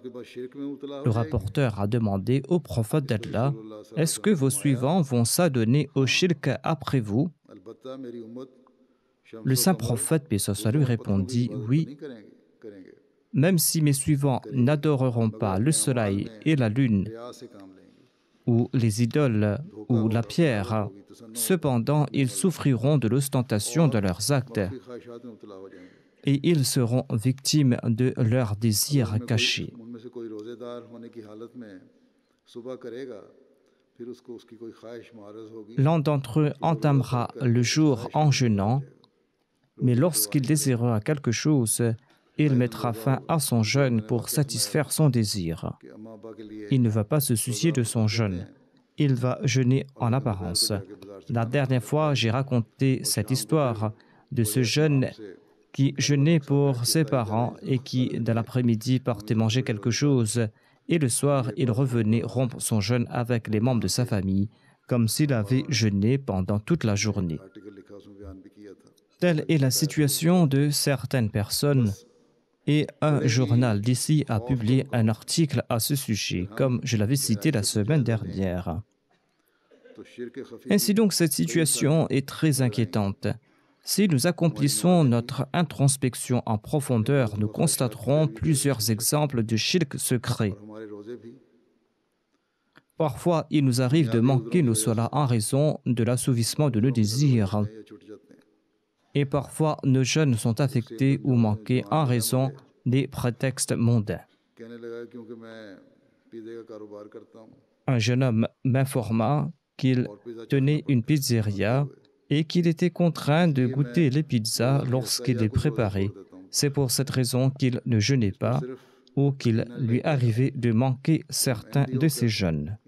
Le rapporteur a demandé au prophète d'Allah « Est-ce que vos suivants vont s'adonner au shirk après vous ?» Le saint prophète, paix soit sur lui, répondit « Oui. Même si mes suivants n'adoreront pas le soleil et la lune, ou les idoles, ou la pierre, cependant ils souffriront de l'ostentation de leurs actes et ils seront victimes de leurs désirs cachés. L'un d'entre eux entamera le jour en jeûnant, mais lorsqu'il désirera quelque chose, il mettra fin à son jeûne pour satisfaire son désir. Il ne va pas se soucier de son jeûne. Il va jeûner en apparence. La dernière fois, j'ai raconté cette histoire de ce jeune qui jeûnait pour ses parents et qui, dans l'après-midi, partait manger quelque chose. Et le soir, il revenait rompre son jeûne avec les membres de sa famille, comme s'il avait jeûné pendant toute la journée. Telle est la situation de certaines personnes. Et un journal d'ici a publié un article à ce sujet, comme je l'avais cité la semaine dernière. Ainsi donc, cette situation est très inquiétante. Si nous accomplissons notre introspection en profondeur, nous constaterons plusieurs exemples de shirk secret. Parfois, il nous arrive de manquer nos salats en raison de l'assouvissement de nos désirs. Et parfois, nos jeûnes sont affectés ou manqués en raison des prétextes mondains. Un jeune homme m'informa qu'il tenait une pizzeria et qu'il était contraint de goûter les pizzas lorsqu'il les préparait. C'est pour cette raison qu'il ne jeûnait pas ou qu'il lui arrivait de manquer certains de ses jeûnes.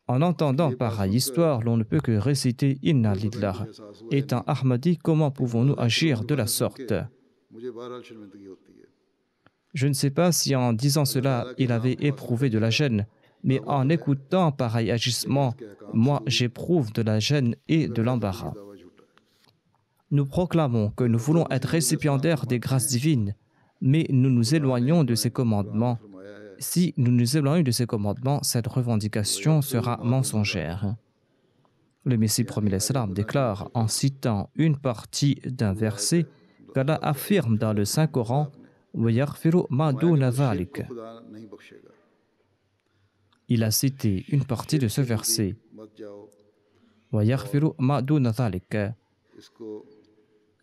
En entendant pareille histoire, l'on ne peut que réciter « Inna lillah ». Étant Ahmadi, comment pouvons-nous agir de la sorte? Je ne sais pas si en disant cela, il avait éprouvé de la gêne, mais en écoutant pareil agissement, moi j'éprouve de la gêne et de l'embarras. Nous proclamons que nous voulons être récipiendaires des grâces divines, mais nous nous éloignons de ces commandements. Si nous nous éloignons de ces commandements, cette revendication sera mensongère. Le Messie premier l'Islam déclare, en citant une partie d'un verset, qu'Allah affirme dans le Saint-Coran « وَيَغْفِرُ مَا دُونَ ذَلِكَ » Il a cité une partie de ce verset « وَيَغْفِرُ مَا دُونَ ذَلِكَ »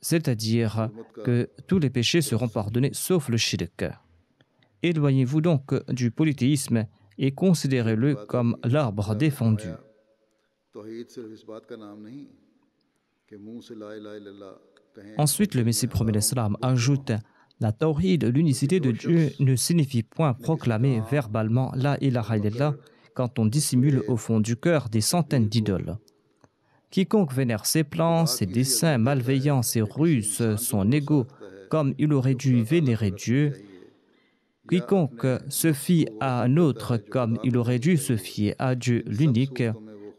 c'est-à-dire que tous les péchés seront pardonnés sauf le shirk. Éloignez-vous donc du polythéisme et considérez-le comme l'arbre défendu. Ensuite, le Messie premier l'Islam ajoute « La tawhid, l'unicité de Dieu, ne signifie point proclamer verbalement la ilaha illallah quand on dissimule au fond du cœur des centaines d'idoles. Quiconque vénère ses plans, ses desseins malveillants, ses ruses, son ego, comme il aurait dû vénérer Dieu, quiconque se fie à un autre comme il aurait dû se fier à Dieu l'unique,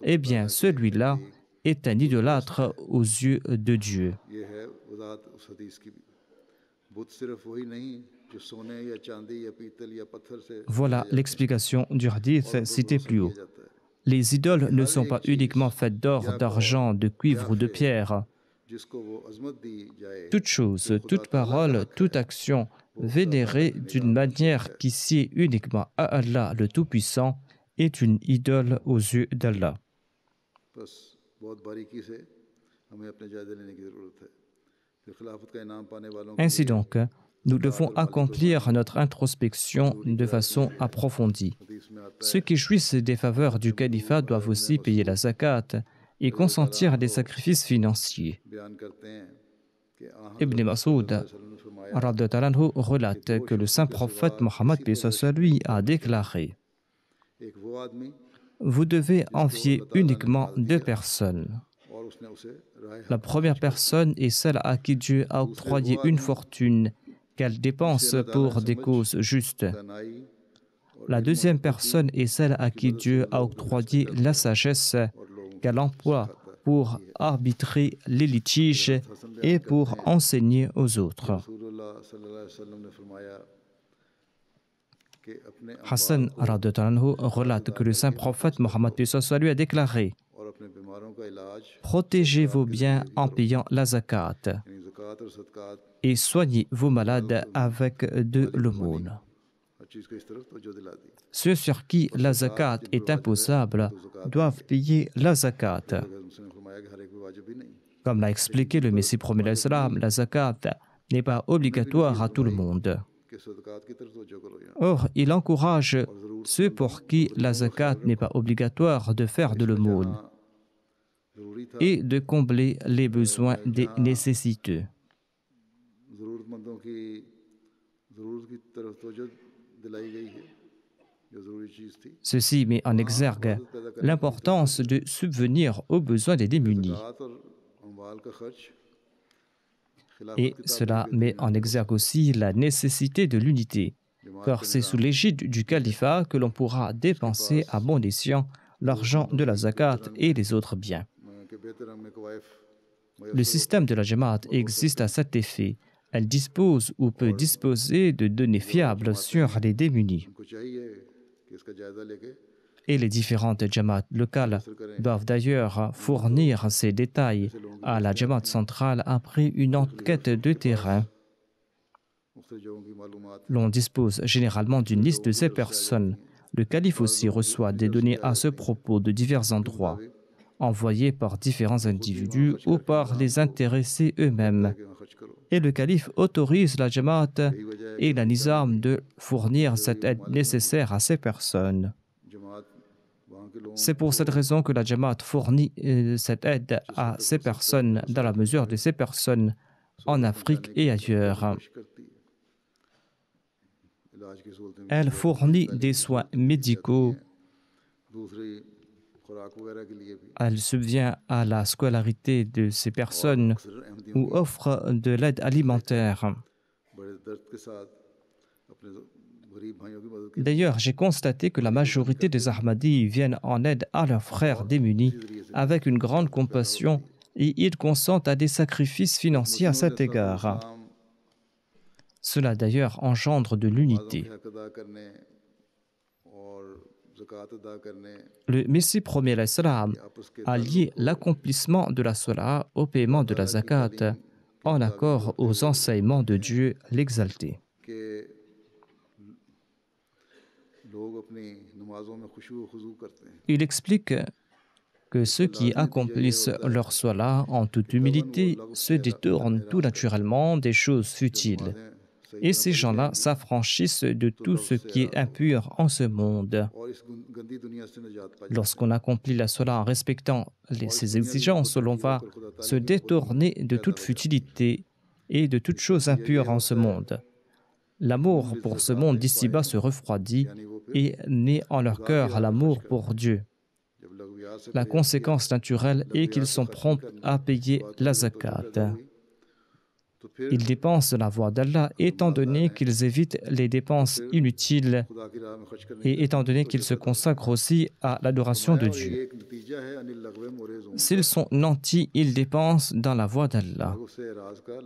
eh bien celui-là est un idolâtre aux yeux de Dieu. » Voilà l'explication du hadith cité plus haut. Les idoles ne sont pas uniquement faites d'or, d'argent, de cuivre ou de pierre. Toute chose, toute parole, toute action vénérée d'une manière qui sied uniquement à Allah le Tout-Puissant est une idole aux yeux d'Allah. Ainsi donc, nous devons accomplir notre introspection de façon approfondie. Ceux qui jouissent des faveurs du califat doivent aussi payer la zakat et consentir à des sacrifices financiers. Ibn Mas'ud relate que le saint prophète Mohammed lui a déclaré « Vous devez envier uniquement deux personnes. La première personne est celle à qui Dieu a octroyé une fortune qu'elle dépense pour des causes justes. La deuxième personne est celle à qui Dieu a octroyé la sagesse qu'elle emploie pour arbitrer les litiges et pour enseigner aux autres. » Hassan relate que le saint prophète Mohammed lui a déclaré « Protégez vos biens en payant la zakat et soignez vos malades avec de l'aumône. » Ceux sur qui la zakat est imposable doivent payer la zakat. Comme l'a expliqué le Messie premier l'Islam, la zakat n'est pas obligatoire à tout le monde. Or, il encourage ceux pour qui la zakat n'est pas obligatoire de faire de l'aumône et de combler les besoins des nécessiteux. Ceci met en exergue l'importance de subvenir aux besoins des démunis. Et cela met en exergue aussi la nécessité de l'unité, car c'est sous l'égide du califat que l'on pourra dépenser à bon escient l'argent de la zakat et les autres biens. Le système de la Jamaat existe à cet effet. Elle dispose ou peut disposer de données fiables sur les démunis. Et les différentes Jamaat locales doivent d'ailleurs fournir ces détails à la Jamaat centrale après une enquête de terrain. L'on dispose généralement d'une liste de ces personnes. Le calife aussi reçoit des données à ce propos de divers endroits, envoyées par différents individus ou par les intéressés eux-mêmes. Et le calife autorise la Jamaat et la Nizam de fournir cette aide nécessaire à ces personnes. C'est pour cette raison que la Jamaat fournit cette aide à ces personnes dans la mesure de ces personnes en Afrique et ailleurs. Elle fournit des soins médicaux. Elle subvient à la scolarité de ces personnes ou offre de l'aide alimentaire. D'ailleurs, j'ai constaté que la majorité des Ahmadis viennent en aide à leurs frères démunis avec une grande compassion et ils consentent à des sacrifices financiers à cet égard. Cela d'ailleurs engendre de l'unité. Le Messie premier a lié l'accomplissement de la Salah au paiement de la zakat, en accord aux enseignements de Dieu l'exalté. Il explique que ceux qui accomplissent leur Salah en toute humilité se détournent tout naturellement des choses futiles. Et ces gens-là s'affranchissent de tout ce qui est impur en ce monde. Lorsqu'on accomplit la Salah en respectant ses exigences, l'on va se détourner de toute futilité et de toute chose impure en ce monde. L'amour pour ce monde d'ici-bas se refroidit et naît en leur cœur l'amour pour Dieu. La conséquence naturelle est qu'ils sont prompts à payer la zakat. Ils dépensent dans la voie d'Allah étant donné qu'ils évitent les dépenses inutiles et étant donné qu'ils se consacrent aussi à l'adoration de Dieu. S'ils sont nantis, ils dépensent dans la voie d'Allah.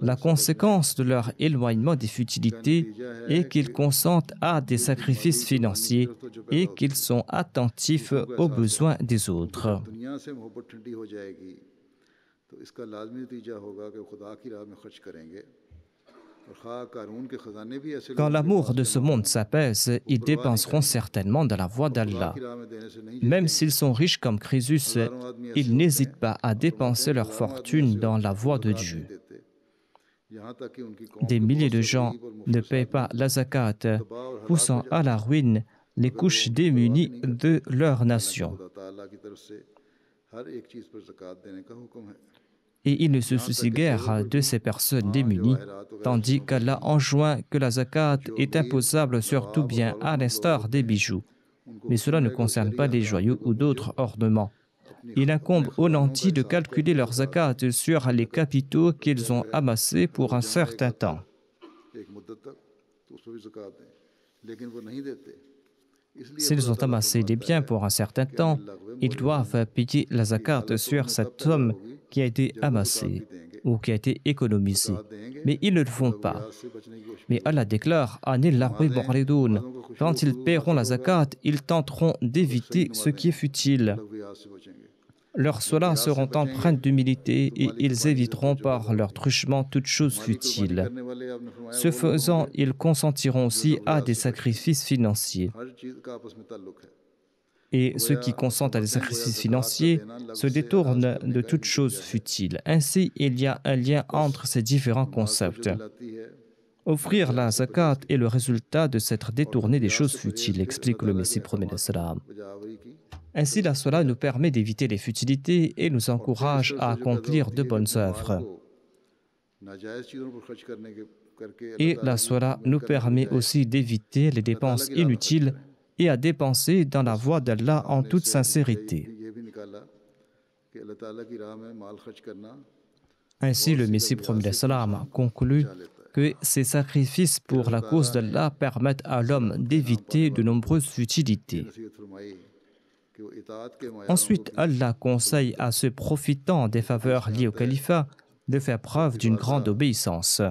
La conséquence de leur éloignement des futilités est qu'ils consentent à des sacrifices financiers et qu'ils sont attentifs aux besoins des autres. Quand l'amour de ce monde s'apaise, ils dépenseront certainement dans la voie d'Allah. Même s'ils sont riches comme Crésus, ils n'hésitent pas à dépenser leur fortune dans la voie de Dieu. Des milliers de gens ne paient pas la zakat, poussant à la ruine les couches démunies de leur nation. Et il ne se soucie guère de ces personnes démunies, tandis qu'Allah enjoint que la zakat est imposable sur tout bien, à l'instar des bijoux. Mais cela ne concerne pas les joyaux ou d'autres ornements. Il incombe aux nantis de calculer leur zakat sur les capitaux qu'ils ont amassés pour un certain temps. S'ils ont amassé des biens pour un certain temps, ils doivent payer la zakat sur cette somme qui a été amassée ou qui a été économisée. Mais ils ne le font pas. Mais Allah déclare « Anil larbi mu'ridun » quand ils paieront la zakat, ils tenteront d'éviter ce qui est futile. Leurs salas seront empreintes d'humilité et ils éviteront par leur truchement toute chose futile. Ce faisant, ils consentiront aussi à des sacrifices financiers. Et ceux qui consentent à des sacrifices financiers se détournent de toute chose futile. Ainsi, il y a un lien entre ces différents concepts. Offrir la zakat est le résultat de s'être détourné des choses futiles, explique le Messie promet l'Islam. Ainsi, la Salah nous permet d'éviter les futilités et nous encourage à accomplir de bonnes œuvres. Et la Salah nous permet aussi d'éviter les dépenses inutiles et à dépenser dans la voie d'Allah en toute sincérité. Ainsi, le Messie promet l'Islam conclut que ces sacrifices pour la cause d'Allah permettent à l'homme d'éviter de nombreuses futilités. Ensuite, Allah conseille à ceux profitant des faveurs liées au califat de faire preuve d'une grande obéissance.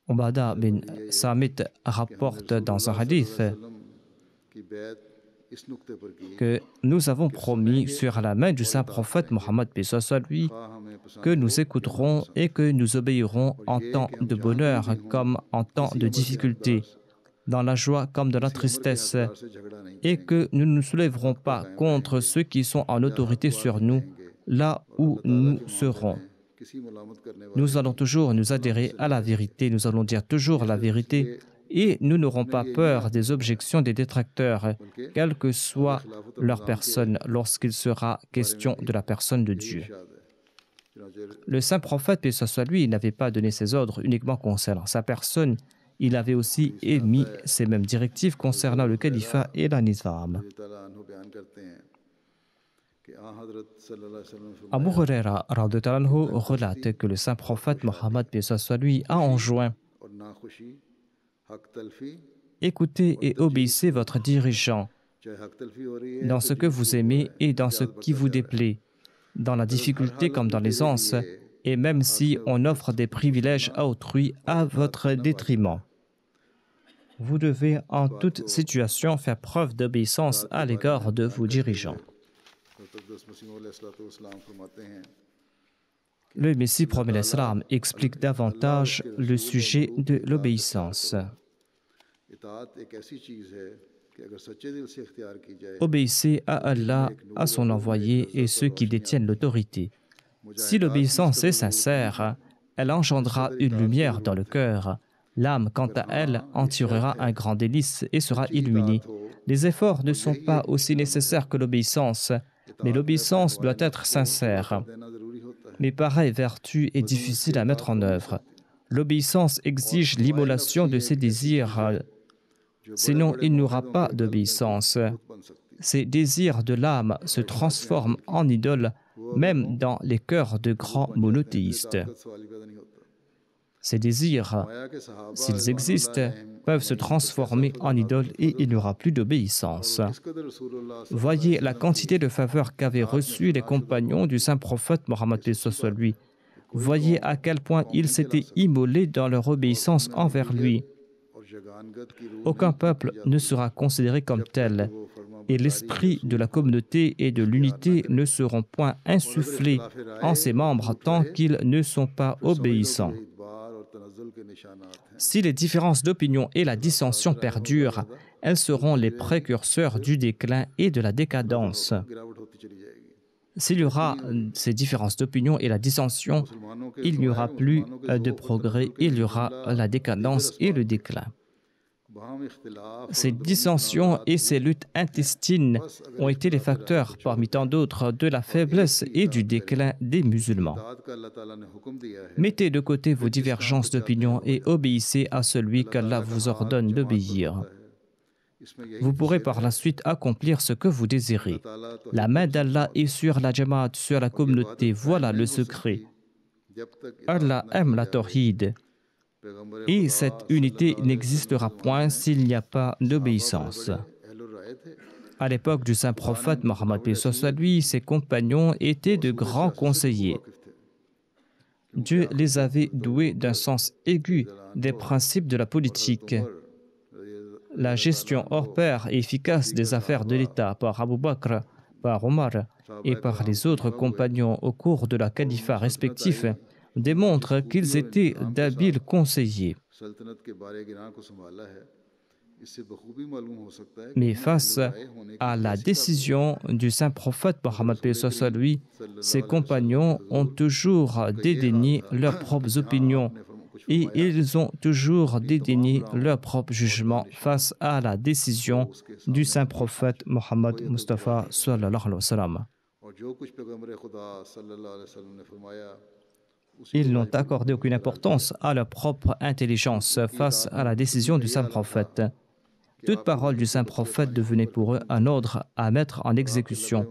Ubadah bin Samit rapporte dans un hadith que nous avons promis sur la main du saint prophète Mohammed lui que nous écouterons et que nous obéirons en temps de bonheur comme en temps de difficulté, dans la joie comme dans la tristesse, et que nous ne nous soulèverons pas contre ceux qui sont en autorité sur nous, là où nous serons. Nous allons toujours nous adhérer à la vérité, nous allons dire toujours la vérité, et nous n'aurons pas peur des objections des détracteurs, quelle que soit leur personne, lorsqu'il sera question de la personne de Dieu. Le saint prophète, paix soit lui, n'avait pas donné ses ordres uniquement concernant sa personne, il avait aussi émis ces mêmes directives concernant le califat et la nizam. Abu Huraira relate que le saint prophète Mohammed lui a enjoint: écoutez et obéissez votre dirigeant dans ce que vous aimez et dans ce qui vous déplaît, dans la difficulté comme dans l'aisance, et même si on offre des privilèges à autrui à votre détriment. Vous devez en toute situation faire preuve d'obéissance à l'égard de vos dirigeants. Le Messie promet l'Islam explique davantage le sujet de l'obéissance. Obéissez à Allah, à son envoyé et ceux qui détiennent l'autorité. Si l'obéissance est sincère, elle engendrera une lumière dans le cœur. L'âme, quant à elle, en tirera un grand délice et sera illuminée. Les efforts ne sont pas aussi nécessaires que l'obéissance, mais l'obéissance doit être sincère. Mais pareille vertu est difficile à mettre en œuvre. L'obéissance exige l'immolation de ses désirs, sinon il n'y aura pas d'obéissance. Ces désirs de l'âme se transforment en idoles, même dans les cœurs de grands monothéistes. Ces désirs, s'ils existent, peuvent se transformer en idoles et il n'y aura plus d'obéissance. Voyez la quantité de faveurs qu'avaient reçues les compagnons du saint prophète Mohammed soit lui. Voyez à quel point ils s'étaient immolés dans leur obéissance envers lui. Aucun peuple ne sera considéré comme tel, et l'esprit de la communauté et de l'unité ne seront point insufflés en ses membres tant qu'ils ne sont pas obéissants. Si les différences d'opinion et la dissension perdurent, elles seront les précurseurs du déclin et de la décadence. S'il y aura ces différences d'opinion et la dissension, il n'y aura plus de progrès, il y aura la décadence et le déclin. Ces dissensions et ces luttes intestines ont été les facteurs, parmi tant d'autres, de la faiblesse et du déclin des musulmans. Mettez de côté vos divergences d'opinion et obéissez à celui qu'Allah vous ordonne d'obéir. Vous pourrez par la suite accomplir ce que vous désirez. La main d'Allah est sur la Jamaat, sur la communauté. Voilà le secret. Allah aime la tawhid. Et cette unité n'existera point s'il n'y a pas d'obéissance. À l'époque du saint prophète Mohammed lui, ses compagnons étaient de grands conseillers. Dieu les avait doués d'un sens aigu des principes de la politique. La gestion hors pair et efficace des affaires de l'État par Abu Bakr, par Omar et par les autres compagnons au cours de la califat respectif démontre qu'ils étaient d'habiles conseillers. Mais face à la décision du saint prophète Mohammed lui, ses compagnons ont toujours dédaigné leurs propres opinions et ils ont toujours dédaigné leur propre jugement face à la décision du saint prophète Mohammed Mustafa sallallahu alayhi wa sallam. Ils n'ont accordé aucune importance à leur propre intelligence face à la décision du saint prophète. Toute parole du saint prophète devenait pour eux un ordre à mettre en exécution.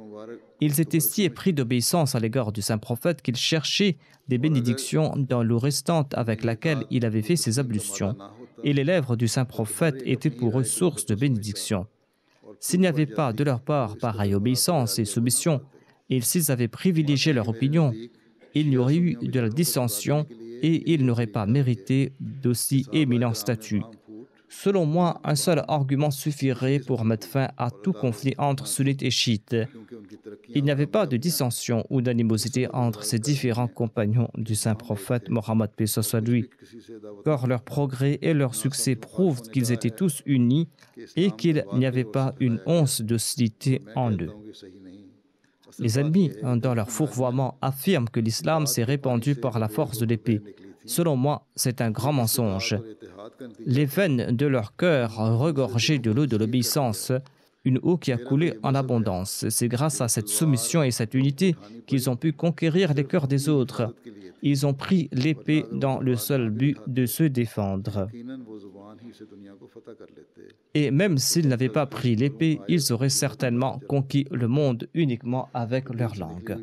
Ils étaient si épris d'obéissance à l'égard du saint prophète qu'ils cherchaient des bénédictions dans l'eau restante avec laquelle il avait fait ses ablutions. Et les lèvres du saint prophète étaient pour eux source de bénédiction. S'il n'y avait pas de leur part pareille obéissance et soumission, et s'ils avaient privilégié leur opinion, il n'y aurait eu de la dissension et ils n'auraient pas mérité d'aussi éminent statut. Selon moi, un seul argument suffirait pour mettre fin à tout conflit entre sunnites et chiites. Il n'y avait pas de dissension ou d'animosité entre ces différents compagnons du saint prophète Mohammed lui, car leur progrès et leur succès prouvent qu'ils étaient tous unis et qu'il n'y avait pas une once d'hostilité en eux. Les ennemis, dans leur fourvoiement, affirment que l'islam s'est répandu par la force de l'épée. Selon moi, c'est un grand mensonge. Les veines de leur cœur regorgeaient de l'eau de l'obéissance, une eau qui a coulé en abondance. C'est grâce à cette soumission et cette unité qu'ils ont pu conquérir les cœurs des autres. Ils ont pris l'épée dans le seul but de se défendre. Et même s'ils n'avaient pas pris l'épée, ils auraient certainement conquis le monde uniquement avec leur langue.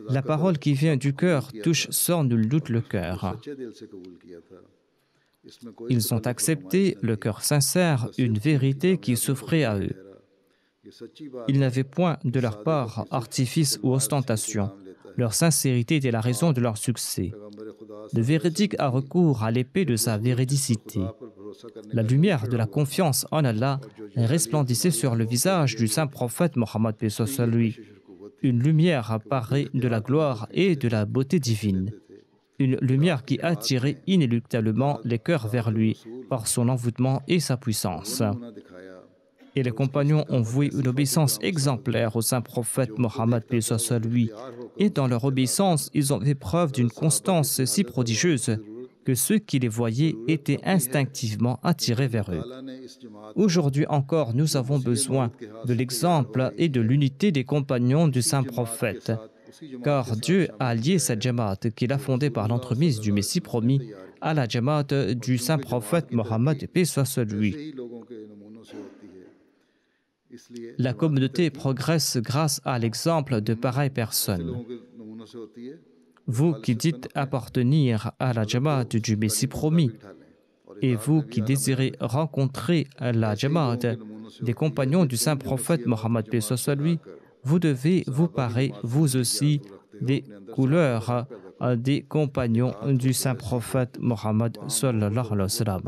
La parole qui vient du cœur touche sans nul doute le cœur. Ils ont accepté, le cœur sincère, une vérité qui s'offrait à eux. Ils n'avaient point de leur part artifice ou ostentation. Leur sincérité était la raison de leur succès. Le véridique a recours à l'épée de sa véridicité. La lumière de la confiance en Allah resplendissait sur le visage du saint prophète Mohammed paix soit sur lui. Une lumière apparaît de la gloire et de la beauté divine. Une lumière qui attirait inéluctablement les cœurs vers lui par son envoûtement et sa puissance. Et les compagnons ont voué une obéissance exemplaire au saint prophète Mohammed paix soit sur lui. Et dans leur obéissance, ils ont fait preuve d'une constance si prodigieuse que ceux qui les voyaient étaient instinctivement attirés vers eux. Aujourd'hui encore, nous avons besoin de l'exemple et de l'unité des compagnons du saint prophète, car Dieu a lié cette jamaat qu'il a fondée par l'entremise du Messie promis à la jamaat du saint prophète Mohammed paix soit sur lui. La communauté progresse grâce à l'exemple de pareilles personnes. Vous qui dites appartenir à la jamaat du Messie promis, et vous qui désirez rencontrer la jamaat des compagnons du saint prophète Mohammed paix soit sur lui, vous devez vous parer, vous aussi, des couleurs des compagnons du saint prophète Mohammed sallallahu alayhi wa sallam.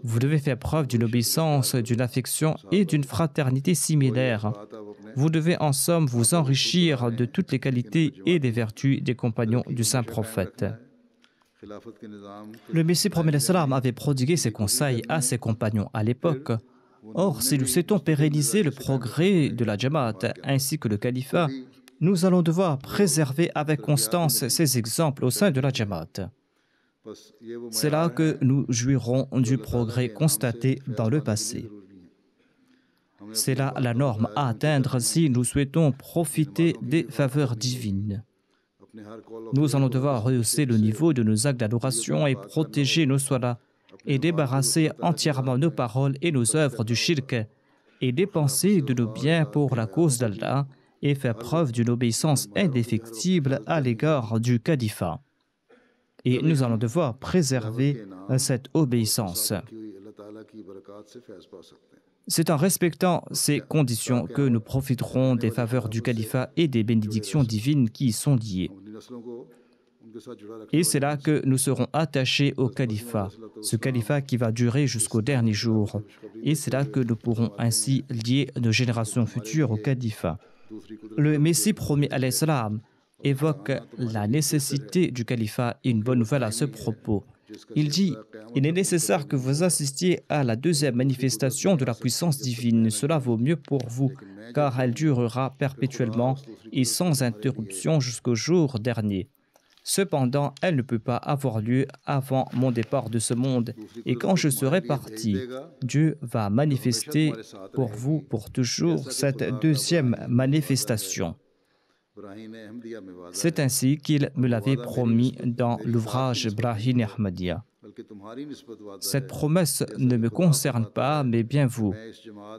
Vous devez faire preuve d'une obéissance, d'une affection et d'une fraternité similaires. Vous devez en somme vous enrichir de toutes les qualités et des vertus des compagnons du saint prophète. Le Messie promet salam avait prodigué ses conseils à ses compagnons à l'époque. Or, si nous souhaitons pérenniser le progrès de la jamaat ainsi que le califat, nous allons devoir préserver avec constance ces exemples au sein de la jamaat. C'est là que nous jouirons du progrès constaté dans le passé. C'est là la norme à atteindre si nous souhaitons profiter des faveurs divines. Nous allons devoir rehausser le niveau de nos actes d'adoration et protéger nos salats et débarrasser entièrement nos paroles et nos œuvres du shirk et dépenser de nos biens pour la cause d'Allah et faire preuve d'une obéissance indéfectible à l'égard du califat. Et nous allons devoir préserver cette obéissance. C'est en respectant ces conditions que nous profiterons des faveurs du califat et des bénédictions divines qui y sont liées. Et c'est là que nous serons attachés au califat, ce califat qui va durer jusqu'au dernier jour. Et c'est là que nous pourrons ainsi lier nos générations futures au califat. Le Messie promis alayhi salam évoque la nécessité du califat et une bonne nouvelle à ce propos. Il dit « Il est nécessaire que vous assistiez à la deuxième manifestation de la puissance divine. Cela vaut mieux pour vous, car elle durera perpétuellement et sans interruption jusqu'au jour dernier. Cependant, elle ne peut pas avoir lieu avant mon départ de ce monde. Et quand je serai parti, Dieu va manifester pour vous pour toujours cette deuxième manifestation. » C'est ainsi qu'il me l'avait promis dans l'ouvrage Brahine Ahmadiyya. Cette promesse ne me concerne pas, mais bien vous.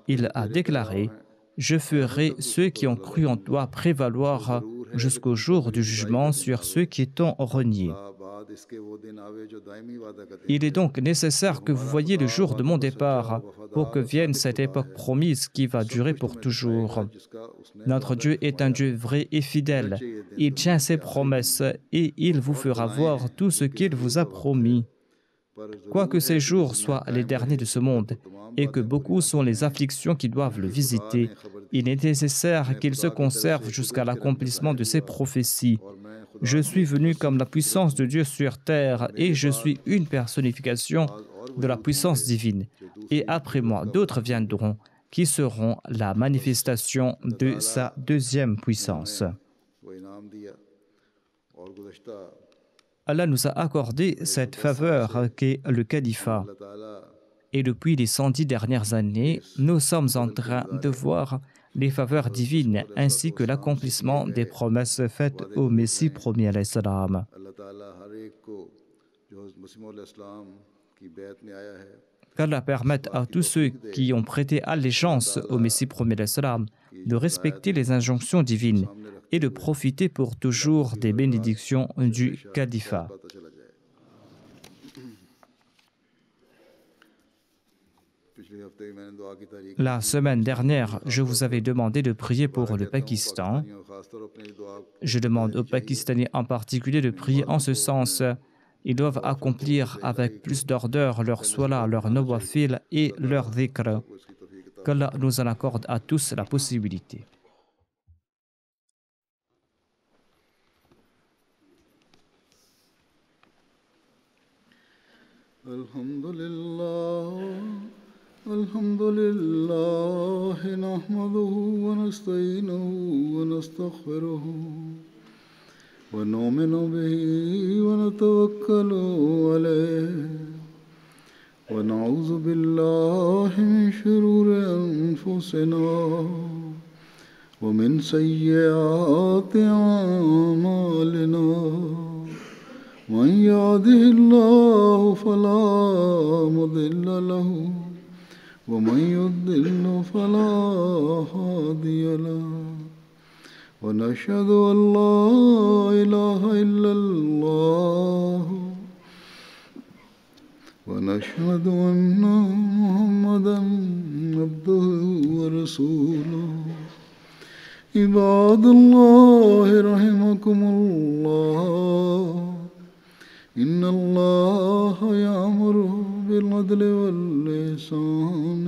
Il a déclaré « Je ferai ceux qui ont cru en toi prévaloir jusqu'au jour du jugement sur ceux qui t'ont renié. » Il est donc nécessaire que vous voyiez le jour de mon départ pour que vienne cette époque promise qui va durer pour toujours. Notre Dieu est un Dieu vrai et fidèle. Il tient ses promesses et il vous fera voir tout ce qu'il vous a promis. Quoique ces jours soient les derniers de ce monde et que beaucoup sont les afflictions qui doivent le visiter, il est nécessaire qu'il se conserve jusqu'à l'accomplissement de ses prophéties. Je suis venu comme la puissance de Dieu sur terre et je suis une personnification de la puissance divine. Et après moi, d'autres viendront qui seront la manifestation de sa deuxième puissance. Allah nous a accordé cette faveur qu'est le califat. Et depuis les 110 dernières années, nous sommes en train de voir les faveurs divines ainsi que l'accomplissement des promesses faites au Messie promis alayhi salam. Qu'Allah permette à tous ceux qui ont prêté allégeance au Messie promis alayhi salam de respecter les injonctions divines et de profiter pour toujours des bénédictions du califat. La semaine dernière, je vous avais demandé de prier pour le Pakistan. Je demande aux Pakistanais en particulier de prier en ce sens. Ils doivent accomplir avec plus d'ardeur leur salat, leur nawafil et leur dhikr. Qu'Allah nous en accorde à tous la possibilité.
الحمد لله نحمده ونستعينه ونستغفره ونؤمن به ونتوكل عليه ونعوذ بالله من شرور أنفسنا ومن سيئات أعمالنا من يهده الله فلا مضل له ومن يضلل فلا هادي له ونشهد أن لا إله إلا الله ونشهد أن محمدا عبده ورسوله عباد الله رحمكم الله إن الله يأمر بالعدل والإحسان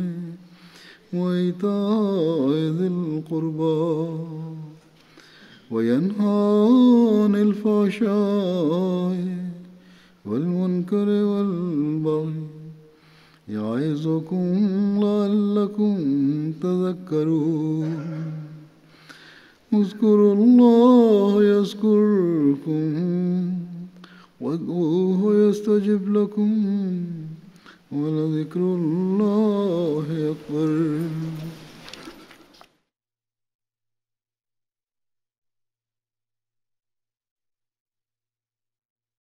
وإيتاء ذي القربى وينهى عن الفحشاء والمنكر والبغي يعظكم لعلكم تذكرون اذكروا الله يذكركم وادعوه يستجب لكم ولذكر الله أكبر